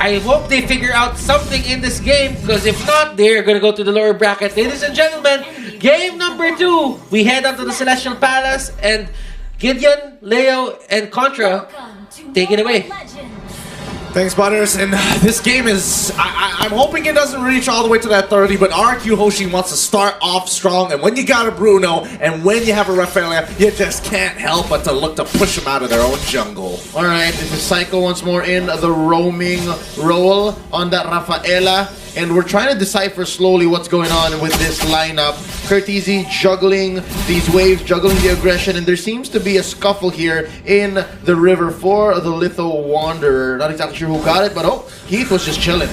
I hope they figure out something in this game, because if not, they're gonna go to the lower bracket. Ladies and gentlemen, game number 2. We head up to the Celestial Palace, and Gideon, Leo, and Contra take it away. Thanks, Butters. And this game is... I'm hoping it doesn't reach all the way to that 30, but RRQ Hoshi wants to start off strong. And when you got a Bruno, and when you have a Rafaela, you just can't help but to look to push them out of their own jungle. Alright, this is Psychoo once more in the roaming role on that Rafaela. And we're trying to decipher slowly what's going on with this lineup. kurtTyz juggling these waves, juggling the aggression, and there seems to be a scuffle here in the river for the Litho Wanderer. Not exactly sure who got it, but oh, Heath was just chilling.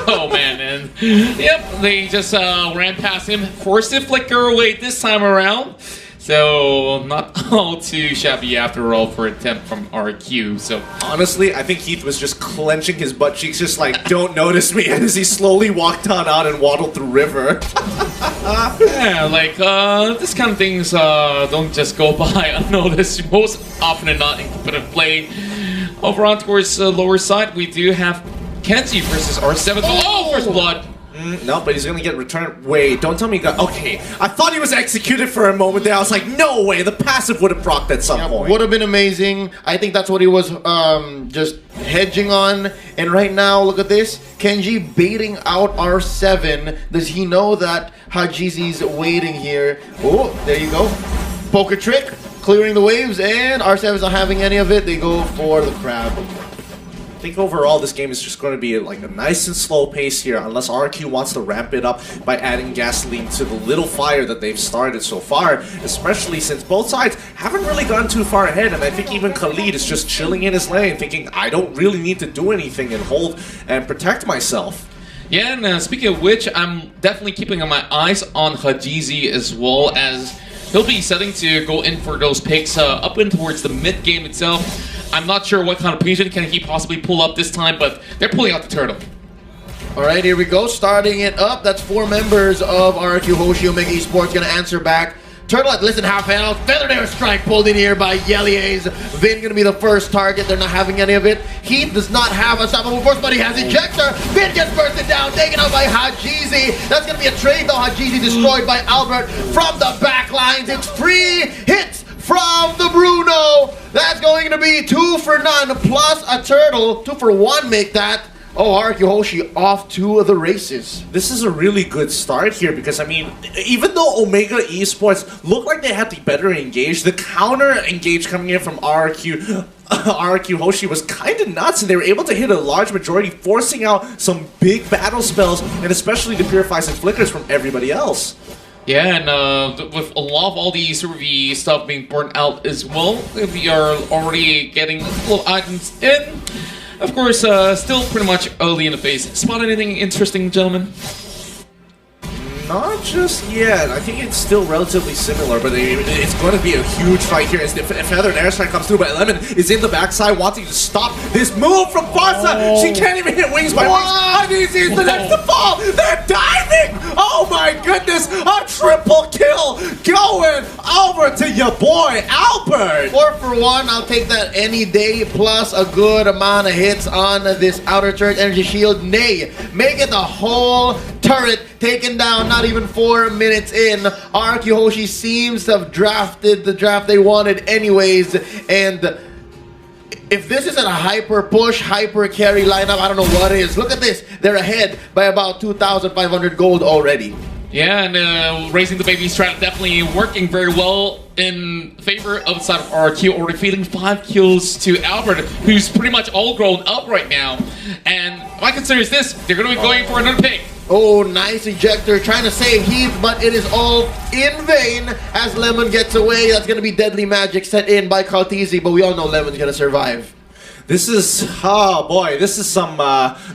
Oh man, and yep, they just ran past him, forced to flicker away this time around. So, not all too shabby after all for an attempt from RQ. So, honestly, I think Heath was just clenching his butt cheeks, just like, don't notice me, as he slowly walked on out and waddled through river. Yeah, like, this kind of things don't just go by unnoticed. Most often than not in competitive play. Over on towards the lower side, we do have Kenji versus R7. Oh, first blood. No, but he's gonna get returned. Wait, don't tell me he got... Okay, I thought he was executed for a moment there. I was like, no way, the passive would have procced at some point. Would have been amazing. I think that's what he was just hedging on. And right now, look at this. Kenji baiting out R7. Does he know that Hadjizy's waiting here? Oh, there you go. Poker trick, clearing the waves, and R7's not having any of it. They go for the crab. I think overall this game is just going to be like a nice and slow pace here, unless RRQ wants to ramp it up by adding gasoline to the little fire that they've started so far, especially since both sides haven't really gone too far ahead, and I think even Khalid is just chilling in his lane thinking, I don't really need to do anything and hold and protect myself. Yeah, and speaking of which, I'm definitely keeping my eyes on Hadjizy as well, as he'll be setting to go in for those picks up in towards the mid game itself. I'm not sure what kind of patient can he possibly pull up this time, but they're pulling out the turtle. Alright, here we go. Starting it up. That's 4 members of RRQ Hoshi. Omega Esports going to answer back. Turtle at listen, half panel. Feathered air strike pulled in here by Yellyhaze. Vynn going to be the first target. They're not having any of it. Heath does not have a stoppable force, but he has ejector. Vynn gets bursted down, taken out by Hadjizy. That's going to be a trade, though. Hadjizy destroyed by Albertt from the back lines. It's free hits from the Bruno. That's going to be 2 for none plus a turtle. 2 for 1 make that. Oh, RRQ Hoshi off to the races. This is a really good start here because, I mean, even though Omega Esports looked like they had the better engage, the counter engage coming in from RRQ Hoshi was kind of nuts, and they were able to hit a large majority, forcing out some big battle spells, and especially the Purifies and Flickers from everybody else. Yeah, and with a lot of all the survey stuff being burnt out as well, we are already getting little items in. Of course, still pretty much early in the phase. Spot anything interesting, gentlemen? Not just yet. I think it's still relatively similar, but it's going to be a huge fight here as the Feathered Airstrike comes through, but Lemon is in the backside wanting to stop this move from Parsha. Oh. She can't even hit wings by wings. Hadjizy is the next to fall. They're diving! Oh my goodness! A triple kill going over to your boy, Albertt! 4 for 1, I'll take that any day, plus a good amount of hits on this outer turret energy shield. Nay, make it the whole turret taken down, not even 4 minutes in. RRQ Hoshi seems to have drafted the draft they wanted anyways, and if this isn't a hyper push, hyper carry lineup, I don't know what is. Look at this, they're ahead by about 2,500 gold already. Yeah, and raising the baby strat definitely working very well in favor of the side of RRQ, already feeding 5 kills to Albertt, who's pretty much all grown up right now. And my concern is this, they're going to be going for another pick. Oh, nice ejector, trying to save Heath, but it is all in vain as Lemon gets away. That's going to be deadly magic set in by kurtTyz, but we all know Lemon's going to survive. This is, oh boy, this is some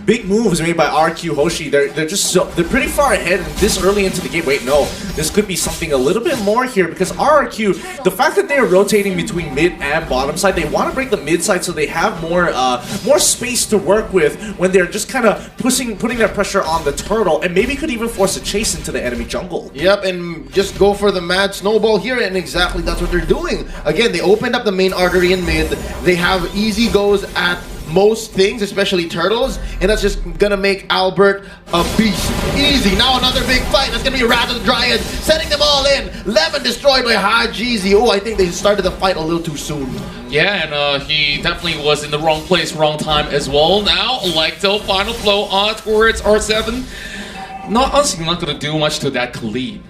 big moves made by RRQ Hoshi. They're pretty far ahead and this early into the game. Wait, no, this could be something a little bit more here because RRQ, the fact that they're rotating between mid and bottom side, they want to break the mid side so they have more space to work with when they're just kind of putting their pressure on the turtle, and maybe could even force a chase into the enemy jungle. Yep, and just go for the mad snowball here, and exactly that's what they're doing. Again, they opened up the main artery in mid. They have easy goes at most things, especially turtles, and that's just gonna make Albertt a beast. Easy. Now another big fight. That's gonna be Rather the Dryad setting them all in. Lemon destroyed by Hadjizy. Oh, I think they started the fight a little too soon. Yeah, and he definitely was in the wrong place, wrong time as well. Now, Electo, final blow on towards R7. Honestly, not gonna do much to that Khalid.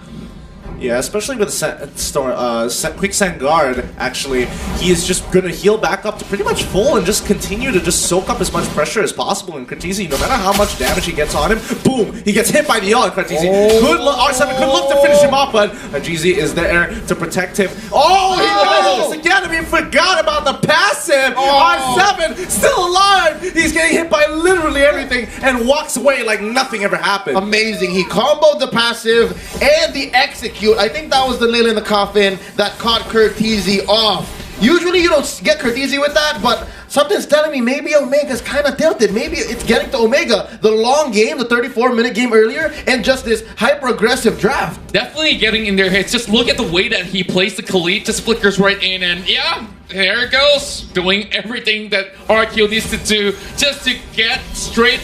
Yeah, especially with the Quicksand Guard, actually, he is just going to heal back up to pretty much full and just continue to just soak up as much pressure as possible. And kurtTyz, no matter how much damage he gets on him, boom, he gets hit by the ult. kurtTyz R7 could look to finish him off, but Hadjizy is there to protect him. Oh, he again, we forgot about the passive. R7 still alive. He's getting hit by literally everything and walks away like nothing ever happened. Amazing. He comboed the passive and the execute. I think that was the nail in the coffin that caught kurtTyz off. Usually you don't get kurtTyz with that, but something's telling me maybe Omega's kind of tilted. Maybe it's getting to Omega. The long game, the 34-minute game earlier, and just this hyper-aggressive draft. Definitely getting in their heads. Just look at the way that he plays the Khalid, just flickers right in, and yeah, there it goes. Doing everything that RRQ needs to do just to get straight,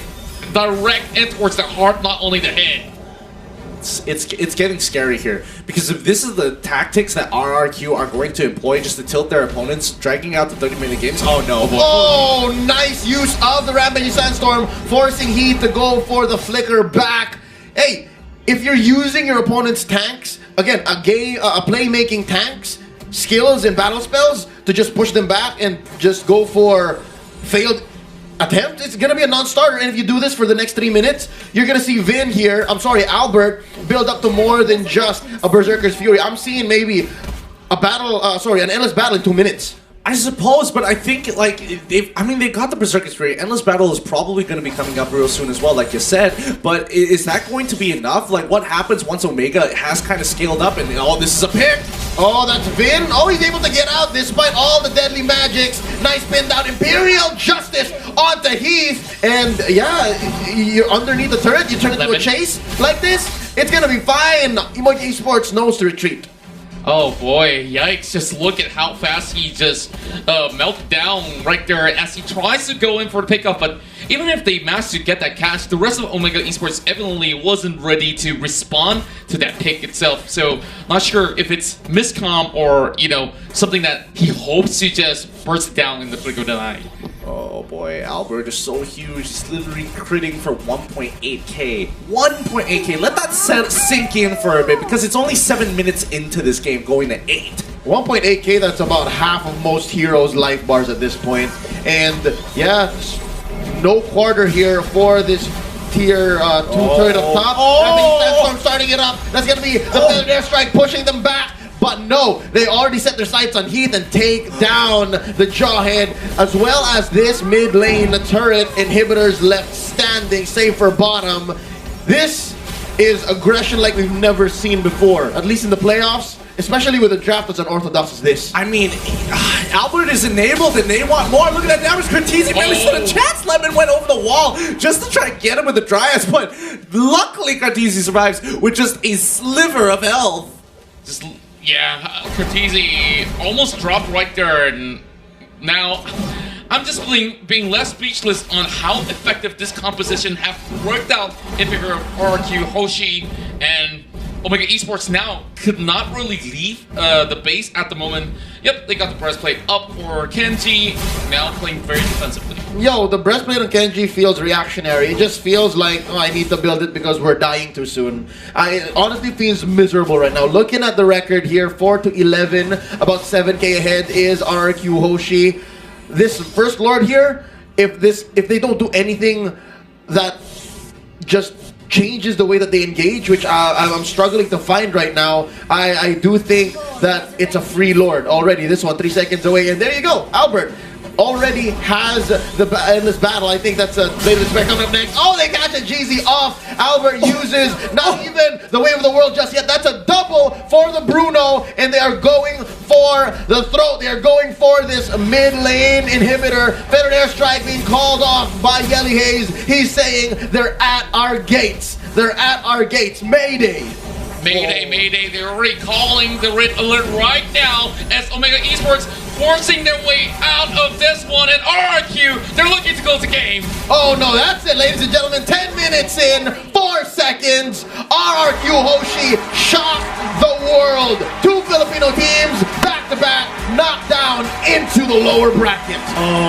direct in towards the heart, not only the head. It's getting scary here, because if this is the tactics that RRQ are going to employ just to tilt their opponents, dragging out the 30-minute games, oh no. Oh, nice use of the Rampaging Sandstorm, forcing Heath to go for the flicker back. Hey, if you're using your opponent's tanks, again, a playmaking tanks, skills and battle spells to just push them back and just go for failed attempt, it's gonna be a non-starter. And if you do this for the next 3 minutes, you're gonna see Vynn here, Albertt, build up to more than just a Berserker's Fury. I'm seeing maybe a battle, an endless battle in 2 minutes. I suppose, but I think, like, they got the Berserker's Fury. Endless Battle is probably going to be coming up real soon as well, like you said. But is that going to be enough? Like, what happens once Omega has kind of scaled up and, oh, this is a pick? Oh, that's Vynn. Oh, he's able to get out despite all the deadly magics. Nice pin down. Imperial Justice onto Heath. And, yeah, you're underneath the turret. You turn it into a chase like this. It's going to be fine. Esports knows to retreat. Oh boy, yikes, just look at how fast he just melted down right there as he tries to go in for the pickup, but even if they managed to get that catch, the rest of Omega Esports evidently wasn't ready to respond to that pick itself, so not sure if it's miscomm or, you know, something that he hopes to just burst down in the blink of an eye. Oh boy, Albertt is so huge. He's literally critting for 1.8k. 1.8k. Let that sink in for a bit, because it's only 7 minutes into this game, going to 8. 1.8k, that's about half of most heroes' life bars at this point. And yeah, no quarter here for this tier 2 turret up top. Oh. Sandstorm starting it up. That's going to be the Feathered Airstrike pushing them back. But no, they already set their sights on Heath and take down the Jawhead, as well as this mid lane turret inhibitors left standing, save for bottom. This is aggression like we've never seen before, at least in the playoffs, especially with a draft that's unorthodox as this. I mean, Albertt is enabled and they want more. Look at that damage. kurtTyz barely stood a chance. Lemon went over the wall just to try and get him with the Dryas, but luckily kurtTyz survives with just a sliver of health. Yeah, kurtTyz almost dropped right there, and now I'm just being less speechless on how effective this composition have worked out in favor of RRQ Hoshi, and Omega Esports now could not really leave the base at the moment. Yep, they got the breastplate up for kenji, now playing very defensively. Yo, the breastplate on kenji feels reactionary. It just feels like, oh, I need to build it because we're dying too soon. It honestly feels miserable right now. Looking at the record here, 4-11, about 7k ahead is RRQ Hoshi. This First Lord here, if they don't do anything that just changes the way that they engage, which I'm struggling to find right now, I do think that it's a free Lord already. This one 3 seconds away, and there you go. Albertt already has the endless battle. I think that's a later spec coming up next. Oh, they catch Hadjizy off. Albertt uses not even the wave of the world just yet. That's a double for the Bruno, and they are going for the throat. They are going for this mid lane inhibitor. Feathered Airstrike being called off by Yellyhaze. He's saying they're at our gates. They're at our gates. Mayday. Mayday, mayday, they're already calling the red alert right now as Omega Esports forcing their way out of this one, and RRQ, they're looking to close the game. Oh no, that's it, ladies and gentlemen. 10 minutes in, 4 seconds. RRQ Hoshi shocked the world. 2 Filipino teams back to back, knocked down into the lower bracket. Oh.